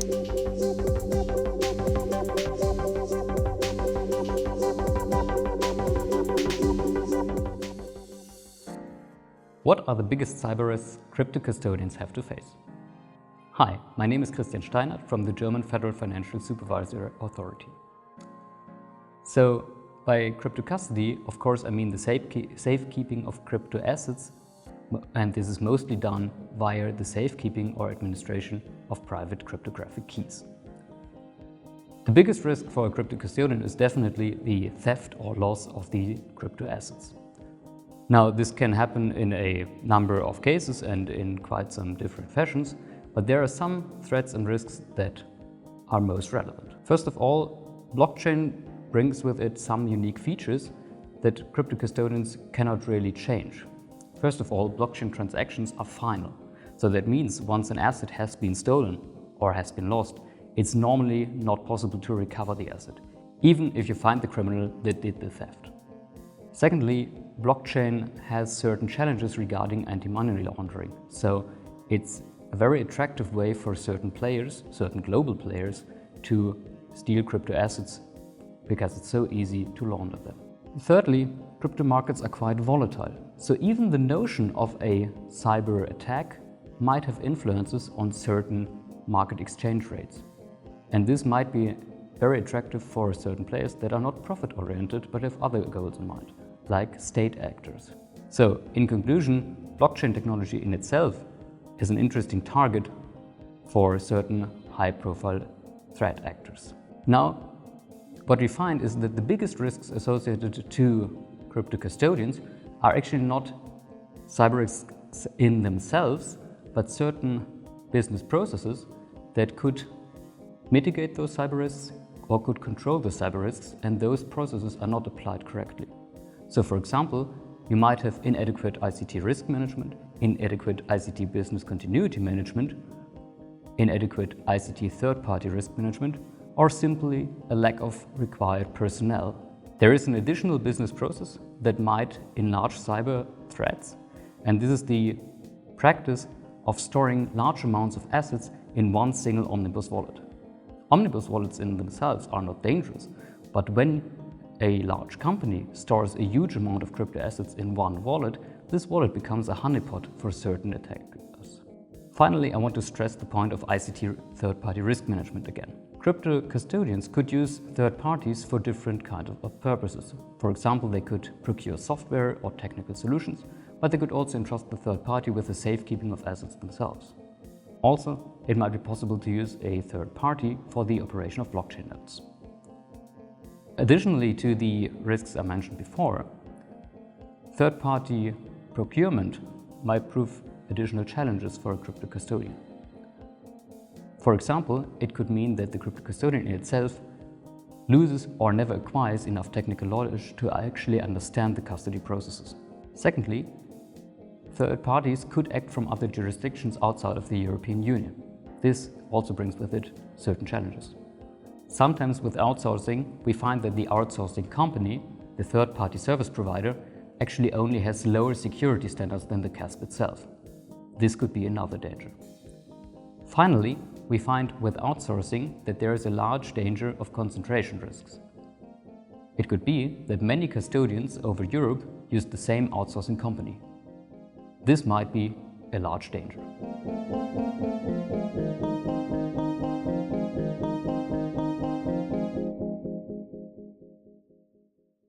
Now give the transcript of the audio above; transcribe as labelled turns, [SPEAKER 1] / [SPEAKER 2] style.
[SPEAKER 1] What are the biggest cyber risks crypto custodians have to face? Hi, my name is Christian Steinert from the German Federal Financial Supervisory Authority. So, by crypto custody, of course, I mean the safekeeping of crypto assets, and this is mostly done via the safekeeping or administration of private cryptographic keys. The biggest risk for a crypto custodian is definitely the theft or loss of the crypto assets. Now, this can happen in a number of cases and in quite some different fashions, but there are some threats and risks that are most relevant. First of all, blockchain brings with it some unique features that crypto custodians cannot really change. First of all, blockchain transactions are final. So that means once an asset has been stolen or has been lost, it's normally not possible to recover the asset, even if you find the criminal that did the theft. Secondly, blockchain has certain challenges regarding anti-money laundering. So it's a very attractive way for certain players, certain global players, to steal crypto assets because it's so easy to launder them. Thirdly, crypto markets are quite volatile. So even the notion of a cyber attack might have influences on certain market exchange rates. And this might be very attractive for certain players that are not profit-oriented but have other goals in mind, like state actors. So, in conclusion, blockchain technology in itself is an interesting target for certain high-profile threat actors. Now, what we find is that the biggest risks associated to crypto custodians are actually not cyber risks in themselves, but certain business processes that could mitigate those cyber risks or could control the cyber risks, and those processes are not applied correctly. So, for example, you might have inadequate ICT risk management, inadequate ICT business continuity management, inadequate ICT third-party risk management, or simply a lack of required personnel. There is an additional business process that might enlarge cyber threats, and this is the practice of storing large amounts of assets in one single omnibus wallet. Omnibus wallets in themselves are not dangerous, but when a large company stores a huge amount of crypto assets in one wallet, this wallet becomes a honeypot for certain attackers. Finally, I want to stress the point of ICT third-party risk management again. Crypto custodians could use third parties for different kinds of purposes. For example, they could procure software or technical solutions, but they could also entrust the third party with the safekeeping of assets themselves. Also, it might be possible to use a third party for the operation of blockchain nodes. Additionally to the risks I mentioned before, third-party procurement might prove additional challenges for a crypto custodian. For example, it could mean that the crypto custodian in itself loses or never acquires enough technical knowledge to actually understand the custody processes. Secondly, third parties could act from other jurisdictions outside of the European Union. This also brings with it certain challenges. Sometimes with outsourcing, we find that the outsourcing company, the third-party service provider, actually only has lower security standards than the CASP itself. This could be another danger. Finally, we find with outsourcing that there is a large danger of concentration risks. It could be that many custodians over Europe use the same outsourcing company. This might be a large danger.